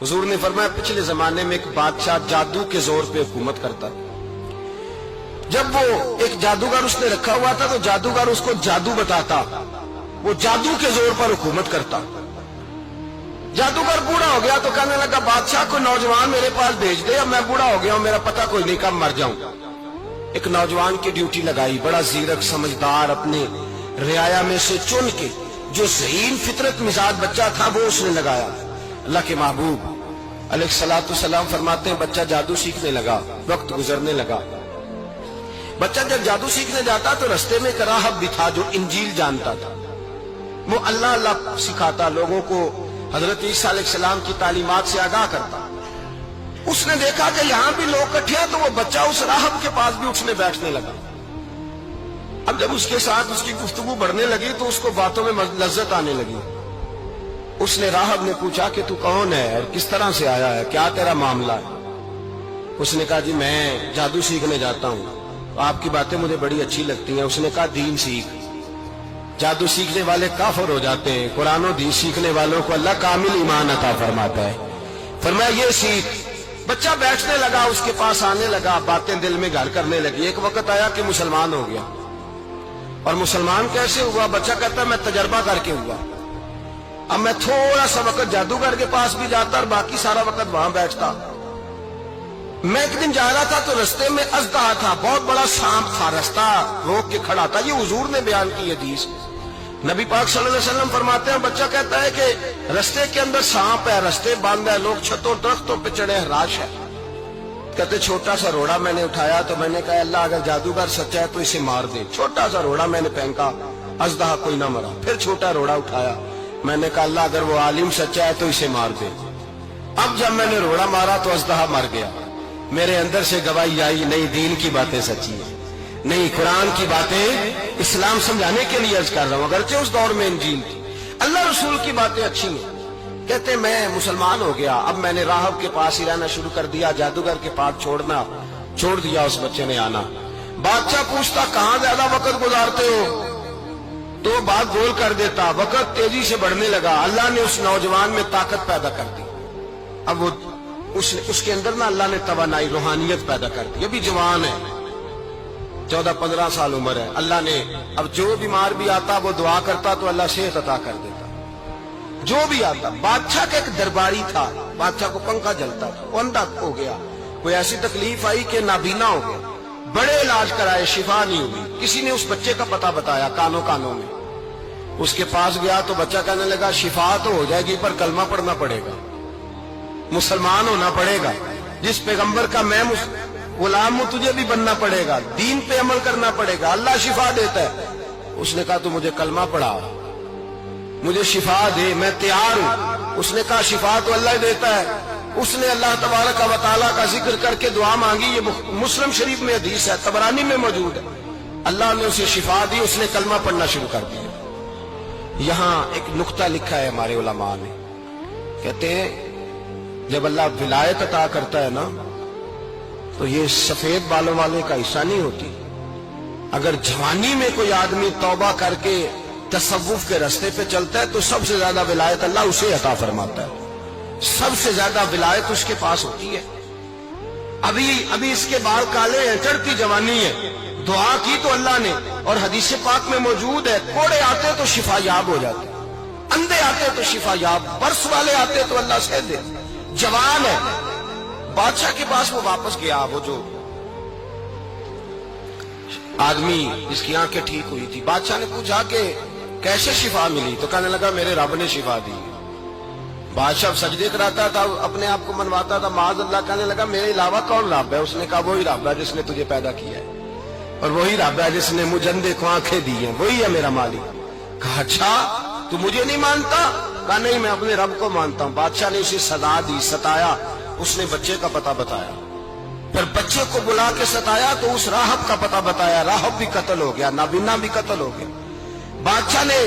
حضور نے فرمایا پچھلے زمانے میں ایک بادشاہ جادو کے زور پہ حکومت کرتا، جب وہ ایک جادوگر اس نے رکھا ہوا تھا تو جادوگر اس کو جادو بتاتا، وہ جادو کے زور پر حکومت کرتا۔ جادوگر بوڑھا ہو گیا تو کہنے لگا بادشاہ کو نوجوان میرے پاس بھیج دے، اب میں بوڑھا ہو گیا ہوں، میرا پتہ کوئی نہیں کب مر جاؤں۔ ایک نوجوان کی ڈیوٹی لگائی، بڑا زیرک سمجھدار، اپنے رعایا میں سے چن کے جو ذہین فطرت مزاج بچہ تھا وہ اس نے لگایا۔ اللہ کے محبوب علیہ الصلوۃ والسلام فرماتے ہیں بچہ جادو سیکھنے لگا، وقت گزرنے لگا۔ بچہ جب جادو سیکھنے جاتا تو رستے میں ایک راہب بھی تھا جو انجیل جانتا تھا، وہ اللہ اللہ سکھاتا، لوگوں کو حضرت عیسیٰ علیہ السلام کی تعلیمات سے آگاہ کرتا۔ اس نے دیکھا کہ یہاں بھی لوگ اکٹھے ہیں تو وہ بچہ اس راہب کے پاس بھی اٹھنے بیٹھنے لگا۔ اب جب اس کے ساتھ اس کی گفتگو بڑھنے لگی تو اس کو باتوں میں لذت آنے لگی۔ اس نے راہب نے پوچھا کہ تو کون ہے اور کس طرح سے آیا ہے، کیا تیرا معاملہ ہے؟ اس نے کہا جی میں جادو سیکھنے جاتا ہوں، آپ کی باتیں مجھے بڑی اچھی لگتی ہیں۔ اس نے کہا دین سیکھ، جادو سیکھنے والے کافر ہو جاتے ہیں، قرآن و دین سیکھنے والوں کو اللہ کامل ایمان عطا فرماتا ہے۔ فرمایا یہ سیکھ۔ بچہ بیٹھنے لگا، اس کے پاس آنے لگا، باتیں دل میں گھر کرنے لگی۔ ایک وقت آیا کہ مسلمان ہو گیا، اور مسلمان کیسے ہوا؟ بچہ کہتا ہے میں تجربہ کر کے ہوا۔ اب میں تھوڑا سا وقت جادوگر کے پاس بھی جاتا اور باقی سارا وقت وہاں بیٹھتا۔ میں ایک دن جا رہا تھا تو رستے میں اژدہا تھا، بہت بڑا سانپ تھا، رستہ روک کے کھڑا تھا۔ یہ حضور نے بیان کی حدیث، نبی پاک صلی اللہ علیہ وسلم فرماتے ہیں بچہ کہتا ہے کہ رستے کے اندر سانپ ہے، رستے بند ہے، لوگ چھتوں درختوں پہ چڑھے ہیں، راش ہے۔ کہتے چھوٹا سا روڑا میں نے اٹھایا تو میں نے کہا اللہ اگر جادوگر سچا ہے تو اسے مار دے۔ چھوٹا سا روڑا میں نے پھینکا، اژدہا کوئی نہ مرا۔ پھر چھوٹا روڑا اٹھایا، میں نے کہا اللہ اگر وہ عالم سچا ہے تو اسے مار دے۔ اب جب میں نے روڑا مارا تو اژدہا مر گیا۔ میرے اندر سے گواہی آئی نہیں دین کی باتیں سچی ہیں، نہیں قرآن کی باتیں اسلام سمجھانے کے لیے عرض کر رہا ہوں، اگرچہ اس دور میں انجیل تھی، اللہ رسول کی باتیں اچھی ہیں۔ کہتے میں مسلمان ہو گیا، اب میں نے راہب کے پاس ہی رہنا شروع کر دیا، جادوگر کے پاس چھوڑ دیا اس بچے نے آنا۔ بادشاہ پوچھتا کہاں زیادہ وقت گزارتے ہو تو بات گول کر دیتا، وقت تیزی سے بڑھنے لگا۔ اللہ نے اس نوجوان میں طاقت پیدا کر دی، اب وہ اس کے اندر نا اللہ نے توانائی روحانیت پیدا کر دی، ابھی جوان ہے، 14-15 سال عمر ہے۔ اللہ نے اب جو بیمار بھی آتا وہ دعا کرتا تو اللہ صحت عطا کر دیتا، جو بھی آتا۔ بادشاہ کا ایک درباری تھا، بادشاہ کو پنکھا جلتا تھا، وہ اندھا ہو گیا، کوئی ایسی تکلیف آئی کہ نابینا ہو گیا، بڑے علاج کرائے شفا نہیں ہوئی۔ کسی نے اس بچے کا پتہ بتایا کانوں میں، اس کے پاس گیا تو بچہ کہنے لگا شفا تو ہو جائے گی پر کلمہ پڑھنا پڑے گا، مسلمان ہونا پڑے گا، جس پیغمبر کا میں غلام ہوں تجھے بھی بننا پڑے گا، دین پہ عمل کرنا پڑے گا، اللہ شفا دیتا ہے۔ اس نے کہا تو مجھے کلمہ پڑھا، مجھے شفا دے، میں تیار ہوں۔ اس نے کہا شفا تو اللہ دیتا ہے۔ اس نے اللہ تبارک و تعالیٰ کا ذکر کر کے دعا مانگی، یہ مسلم شریف میں حدیث ہے، طبرانی میں موجود ہے۔ اللہ نے اسے شفا دی، اس نے کلمہ پڑھنا شروع کر دیا۔ یہاں ایک نقطہ لکھا ہے ہمارے علماء نے، کہتے ہیں جب اللہ ولایت عطا کرتا ہے نا تو یہ سفید بالوں والے کا حصہ نہیں ہوتی۔ اگر جوانی میں کوئی آدمی توبہ کر کے تصوف کے راستے پہ چلتا ہے تو سب سے زیادہ ولایت اللہ اسے عطا فرماتا ہے، سب سے زیادہ ولایت اس کے پاس ہوتی ہے۔ ابھی اس کے بال کالے ہیں، چڑھتی جوانی ہے، دعا کی تو اللہ نے، اور حدیث پاک میں موجود ہے کوڑے آتے تو شفا یاب ہو جاتے، اندھے آتے تو شفا یاب، برس والے آتے تو اللہ سے دے۔ جوان ہے، بادشاہ کے پاس وہ واپس گیا، وہ جو آدمی جس کی آنکھیں ٹھیک ہوئی تھی۔ بادشاہ نے پوچھا کہ کیسے شفا ملی؟ تو کہنے لگا میرے رب نے شفا دی۔ بادشاہ سجدے کراتا تھا، اپنے آپ کو منواتا تھا معاذ اللہ، کہنے لگا میرے علاوہ کون رب ہے؟ اس نے کہا وہی رب ہے جس نے تجھے پیدا کیا ہے، اور وہی رب ہے جس نے مجھے اندھے کو آنکھیں دی ہیں، وہی ہے میرا مالک۔ کہا اچھا تو مجھے نہیں مانتا؟ کہا نہیں میں اپنے رب کو مانتا ہوں۔ بادشاہ نے اسے سزا دی، ستایا، اس نے بچے کا پتہ بتایا، پھر بچے کو بلا کے ستایا تو اس راہب کا پتہ بتایا، راہب بھی قتل ہو گیا، نابینا بھی قتل ہو گیا۔ بادشاہ نے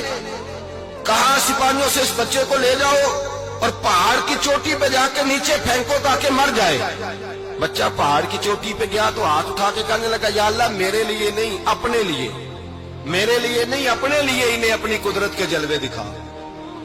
کہا سپاہیوں سے اس بچے کو لے جاؤ اور پہاڑ کی چوٹی پہ جا کے نیچے پھینکو تاکہ مر جائے۔ بچہ پہاڑ کی چوٹی پہ گیا تو ہاتھ اٹھا کے کہنے لگا یا اللہ میرے لیے نہیں اپنے لیے، میرے لیے نہیں اپنے لیے انہیں اپنی قدرت کے جلوے دکھا،